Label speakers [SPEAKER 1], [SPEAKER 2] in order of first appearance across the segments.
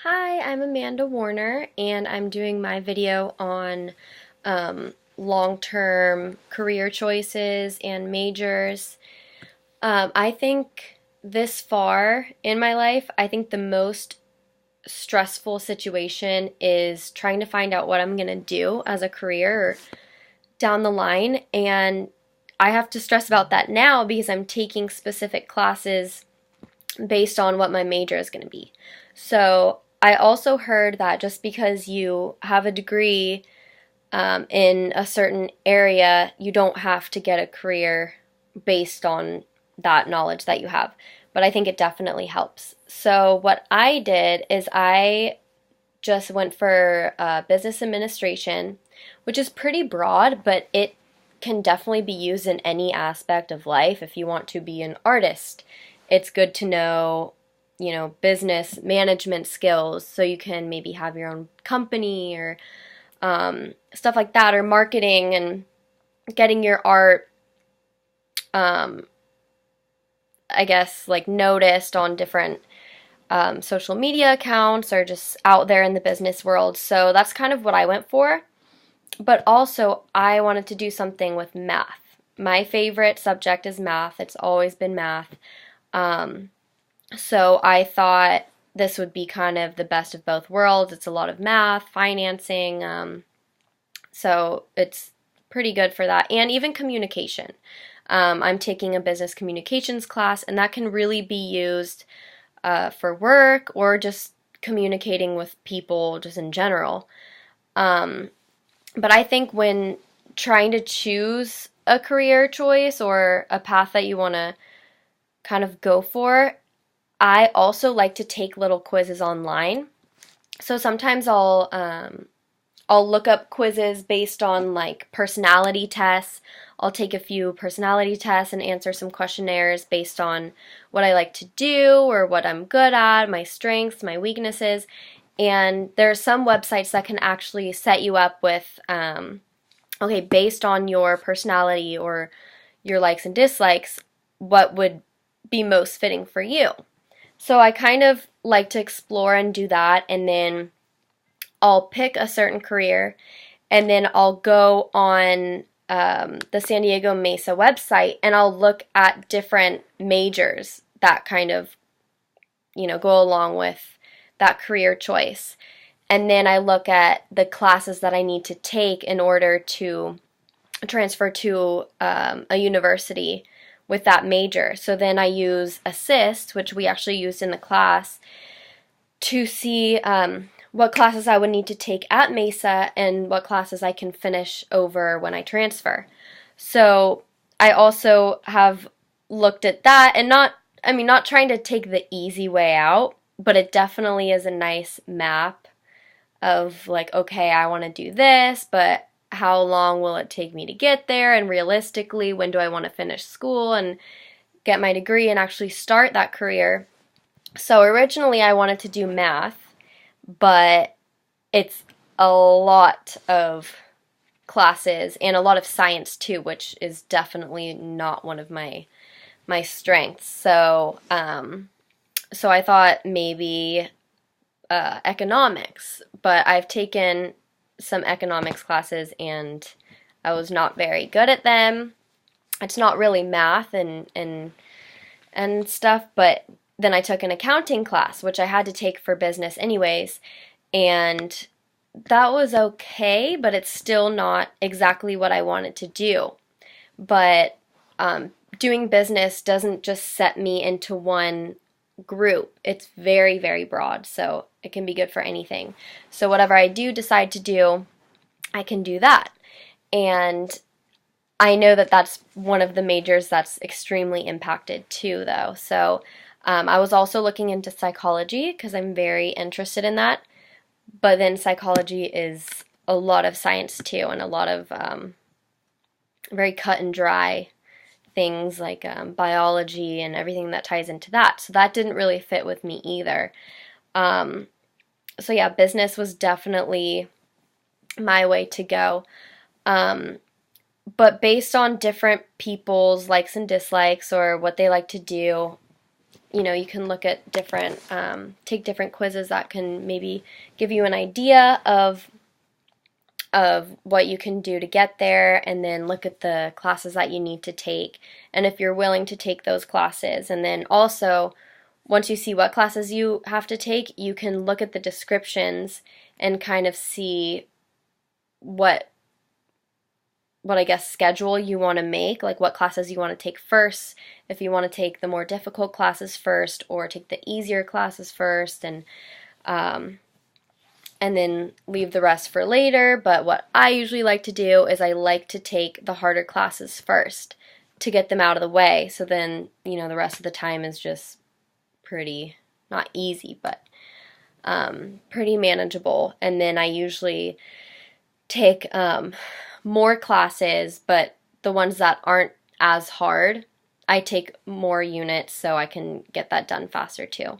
[SPEAKER 1] Hi, I'm Amanda Warner, and I'm doing my video on long-term career choices and majors. I think this far in my life, I think the most stressful situation is trying to find out what I'm going to do as a career down the line. And I have to stress about that now because I'm taking specific classes based on what my major is going to be. So I also heard that just because you have a degree in a certain area, you don't have to get a career based on that knowledge that you have. But I think it definitely helps. So what I did is I just went for business administration, which is pretty broad, but it can definitely be used in any aspect of life. If you want to be an artist, it's good to know, business management skills so you can maybe have your own company or stuff like that, or marketing and getting your art, um, I guess, like noticed on different social media accounts or just out there in the business world. So that's kind of what I went for. But also, I wanted to do something with math. My favorite subject is math. It's always been math. Um, so I thought this would be kind of the best of both worlds. It's a lot of math, financing, so it's pretty good for that. And even communication. I'm taking a business communications class, and that can really be used for work or just communicating with people just in general. Um, but I think when trying to choose a career choice or a path that you want to kind of go for, I also like to take little quizzes online. So sometimes I'll look up quizzes based on like personality tests. I'll take a few personality tests and answer some questionnaires based on what I like to do or what I'm good at, my strengths, my weaknesses. And there are some websites that can actually set you up with, okay, based on your personality or your likes and dislikes, what would be most fitting for you. So I kind of like to explore and do that, and then I'll pick a certain career, and then I'll go on the San Diego Mesa website and I'll look at different majors that kind of, go along with that career choice. And then I look at the classes that I need to take in order to transfer to a university with that major. So then I use Assist, which we actually used in the class, to see what classes I would need to take at Mesa and what classes I can finish over when I transfer. So I also have looked at that, and not trying to take the easy way out, but it definitely is a nice map of like, okay, I want to do this, but how long will it take me to get there? And realistically, when do I want to finish school and get my degree and actually start that career? So originally I wanted to do math, but it's a lot of classes and a lot of science too, which is definitely not one of my strengths. So I thought maybe economics, but I've taken some economics classes and I was not very good at them. It's not really math and stuff, but then I took an accounting class, which I had to take for business anyways, and that was okay, but it's still not exactly what I wanted to do. But doing business doesn't just set me into one group. It's very, very broad, so it can be good for anything. So whatever I do decide to do, I can do that. And I know that that's one of the majors that's extremely impacted too, though. So I was also looking into psychology because I'm very interested in that. But then psychology is a lot of science too, and a lot of very cut and dry things like biology and everything that ties into that. So that didn't really fit with me either. Um, so yeah, business was definitely my way to go. Um, but based on different people's likes and dislikes or what they like to do, you can look at different, take different quizzes that can maybe give you an idea of what you can do to get there, and then look at the classes that you need to take, and if you're willing to take those classes. And then also, once you see what classes you have to take, you can look at the descriptions and kind of see what I guess schedule you want to make, like what classes you want to take first, if you want to take the more difficult classes first or take the easier classes first, and then leave the rest for later. But what I usually like to do is I like to take the harder classes first to get them out of the way, so then, the rest of the time is just pretty, not easy, but pretty manageable. And then I usually take more classes, but the ones that aren't as hard, I take more units so I can get that done faster too.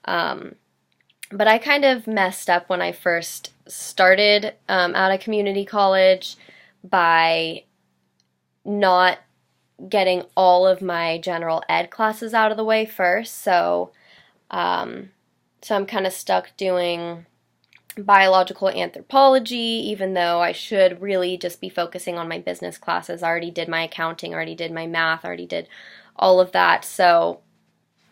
[SPEAKER 1] But I kind of messed up when I first started out of community college by not getting all of my general ed classes out of the way first. So I'm kind of stuck doing biological anthropology, even though I should really just be focusing on my business classes. I already did my accounting, already did my math, already did all of that. So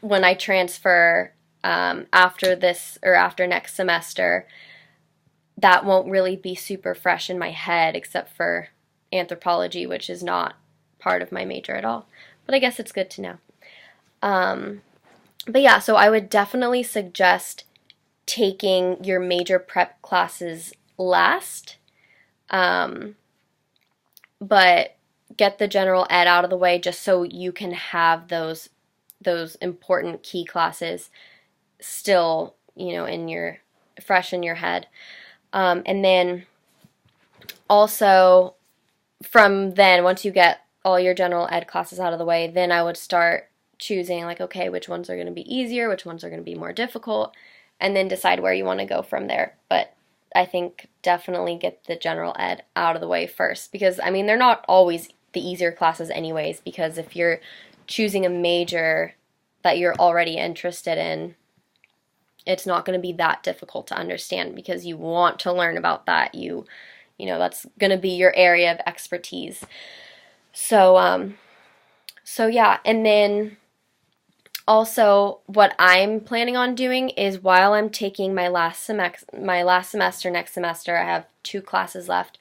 [SPEAKER 1] when I transfer after this or after next semester, that won't really be super fresh in my head, except for anthropology, which is not part of my major at all. But I guess it's good to know. But yeah, so I would definitely suggest taking your major prep classes last, but get the general ed out of the way just so you can have those important key classes still, fresh in your head. And then also from then, once you get all your general ed classes out of the way, then I would start choosing, like, okay, which ones are going to be easier, which ones are going to be more difficult, and then decide where you want to go from there. But I think definitely get the general ed out of the way first, because, they're not always the easier classes anyways, because if you're choosing a major that you're already interested in, it's not going to be that difficult to understand because you want to learn about that. That's going to be your area of expertise. So yeah, and then also what I'm planning on doing is, while I'm taking my last semester next semester, I have 2 classes left.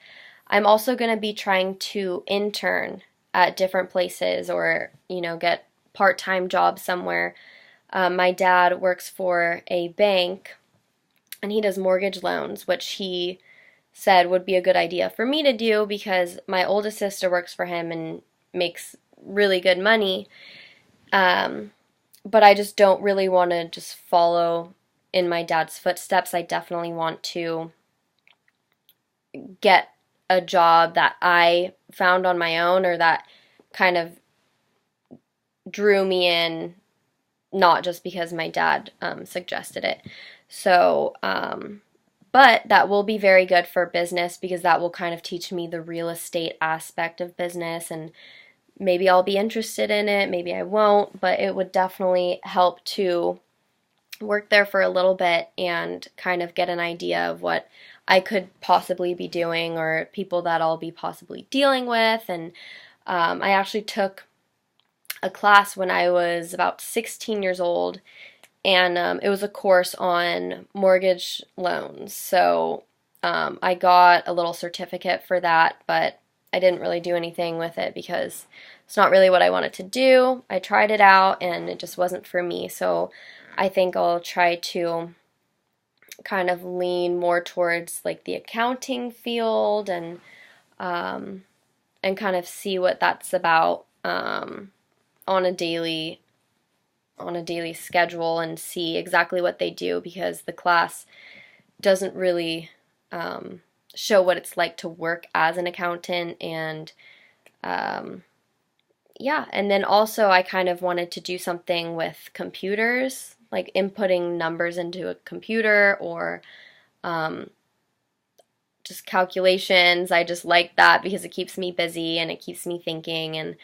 [SPEAKER 1] I'm also going to be trying to intern at different places, or get part-time jobs somewhere. My dad works for a bank, and he does mortgage loans, which he said would be a good idea for me to do because my oldest sister works for him and makes really good money. But I just don't really want to just follow in my dad's footsteps. I definitely want to get a job that I found on my own, or that kind of drew me in, not just because my dad suggested it. So, but that will be very good for business, because that will kind of teach me the real estate aspect of business, and maybe I'll be interested in it, maybe I won't, but it would definitely help to work there for a little bit and kind of get an idea of what I could possibly be doing, or people that I'll be possibly dealing with. And I actually took a class when I was about 16 years old, and it was a course on mortgage loans. So I got a little certificate for that, but I didn't really do anything with it because it's not really what I wanted to do. I tried it out and it just wasn't for me. So I think I'll try to kind of lean more towards like the accounting field, and kind of see what that's about on a daily schedule, and see exactly what they do, because the class doesn't really show what it's like to work as an accountant. And yeah, and then also I kind of wanted to do something with computers, like inputting numbers into a computer, or just calculations. I just like that because it keeps me busy and it keeps me thinking, and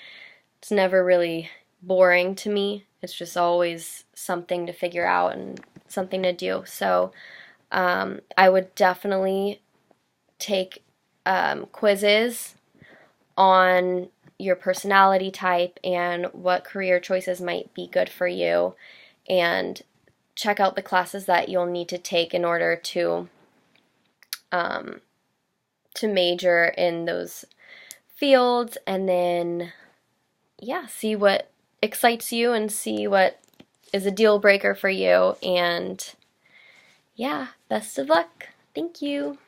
[SPEAKER 1] it's never really boring to me. It's just always something to figure out and something to do. So I would definitely take quizzes on your personality type and what career choices might be good for you, and check out the classes that you'll need to take in order to major in those fields, and then yeah, see what excites you and see what is a deal breaker for you. And yeah, best of luck. Thank you.